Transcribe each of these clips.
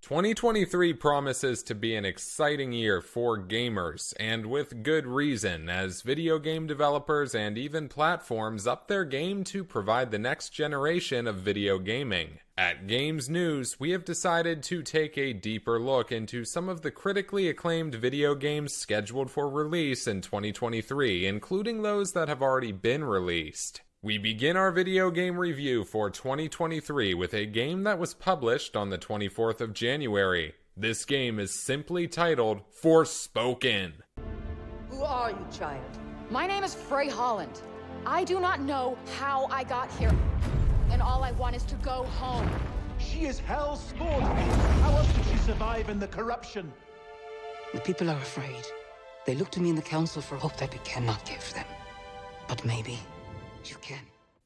2023 promises to be an exciting year for gamers, and with good reason, as video game developers and even platforms up their game to provide the next generation of video gaming. At GamesNews, we have decided to take a deeper look into some of the critically acclaimed video games scheduled for release in 2023, including those that have already been released. We begin our video game review for 2023 with a game that was published on the 24th of January. This game is simply titled Forspoken. Who are you, child? My name is Frey Holland. I do not know how I got here, and all I want is to go home. She is hell spawned. How else did she survive in the corruption? The people are afraid. They look to me in the council for hope that we cannot give them. But maybe you can.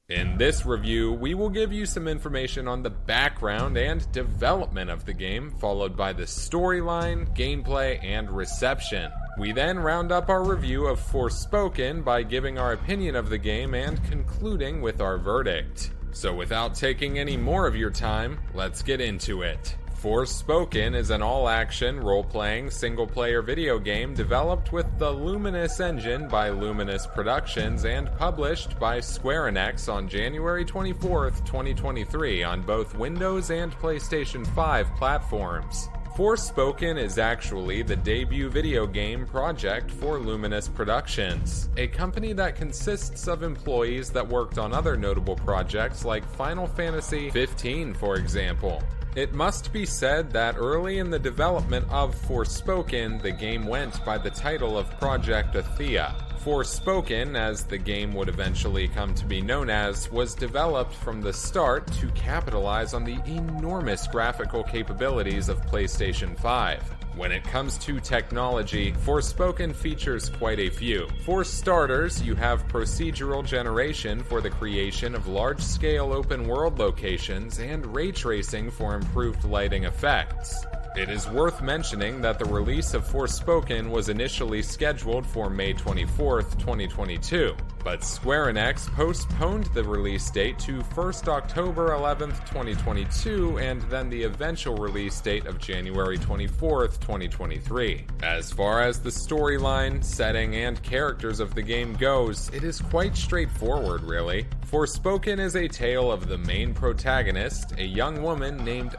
In this review, we will give you some information on the background and development of the game, followed by the storyline, gameplay, and reception. We then round up our review of Forspoken by giving our opinion of the game and concluding with our verdict. So without taking any more of your time, let's get into it. Forspoken is an all-action, role-playing, single-player video game developed with the Luminous engine by Luminous Productions and published by Square Enix on January 24th, 2023 on both Windows and PlayStation 5 platforms. Forspoken is actually the debut video game project for Luminous Productions, a company that consists of employees that worked on other notable projects like Final Fantasy XV, for example. It must be said that early in the development of Forspoken, the game went by the title of Project Athea. Forspoken, as the game would eventually come to be known as, was developed from the start to capitalize on the enormous graphical capabilities of PlayStation 5. When it comes to technology, Forspoken features quite a few. For starters, you have procedural generation for the creation of large-scale open-world locations and ray tracing for improved lighting effects. It is worth mentioning that the release of Forspoken was initially scheduled for May 24th, 2022, but Square Enix postponed the release date to 1st October 11th, 2022, and then the eventual release date of January 24th, 2023. As far as the storyline, setting, and characters of the game goes, it is quite straightforward, really. Forspoken is a tale of the main protagonist, a young woman named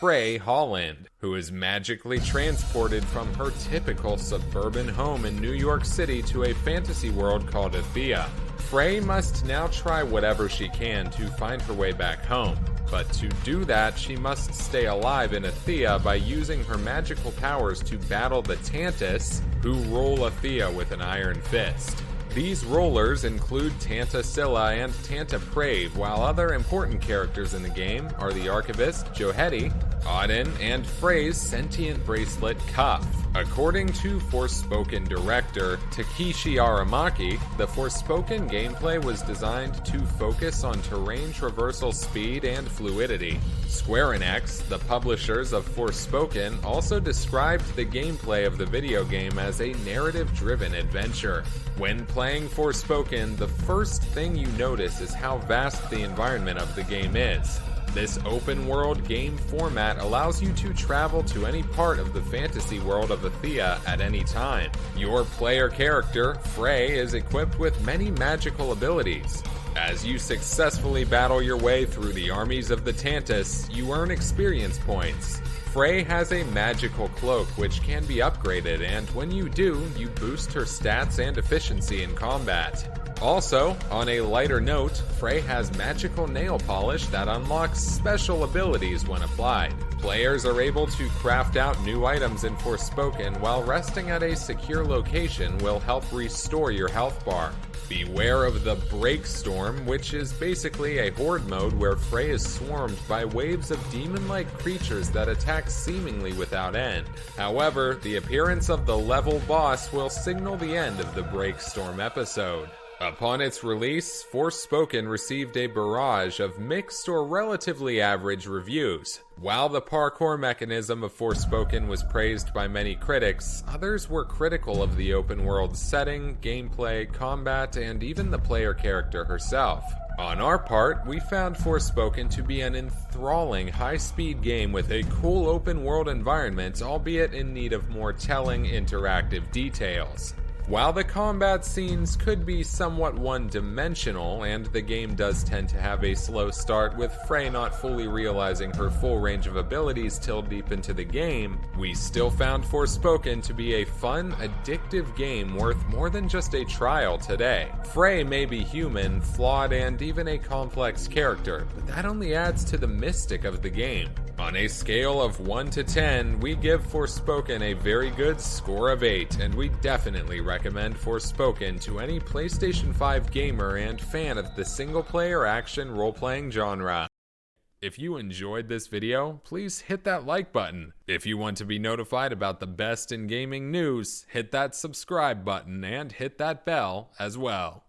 Frey Holland, who is magically transported from her typical suburban home in New York City to a fantasy world called Athea. Frey must now try whatever she can to find her way back home, but to do that she must stay alive in Athea by using her magical powers to battle the Tantus, who rule Athea with an iron fist. These rulers include Tanta Scylla and Tanta Prave, while other important characters in the game are the Archivist Johedi, Auden, and Frey's sentient bracelet Cuff. According to Forspoken director Takeshi Aramaki, the Forspoken gameplay was designed to focus on terrain traversal speed and fluidity. Square Enix, the publishers of Forspoken, also described the gameplay of the video game as a narrative-driven adventure. When playing Forspoken, the first thing you notice is how vast the environment of the game is. This open-world game format allows you to travel to any part of the fantasy world of Athea at any time. Your player character, Frey, is equipped with many magical abilities. As you successfully battle your way through the armies of the Tantus, you earn experience points. Frey has a magical cloak which can be upgraded, and when you do, you boost her stats and efficiency in combat. Also, on a lighter note, Frey has magical nail polish that unlocks special abilities when applied. Players are able to craft out new items in Forspoken while resting at a secure location will help restore your health bar. Beware of the Break Storm, which is basically a horde mode where Frey is swarmed by waves of demon-like creatures that attack seemingly without end. However, the appearance of the level boss will signal the end of the Break Storm episode. Upon its release, Forspoken received a barrage of mixed or relatively average reviews. While the parkour mechanism of Forspoken was praised by many critics, others were critical of the open world setting, gameplay, combat, and even the player character herself. On our part, we found Forspoken to be an enthralling high-speed game with a cool open-world environment, albeit in need of more telling interactive details. While the combat scenes could be somewhat one-dimensional, and the game does tend to have a slow start with Frey not fully realizing her full range of abilities till deep into the game, we still found Forspoken to be a fun, addictive game worth more than just a trial today. Frey may be human, flawed, and even a complex character, but that only adds to the mystic of the game. On a scale of 1 to 10, we give Forspoken a very good score of 8, and we definitely recommend Forspoken to any PlayStation 5 gamer and fan of the single-player action role-playing genre. If you enjoyed this video, please hit that like button. If you want to be notified about the best in gaming news, hit that subscribe button and hit that bell as well.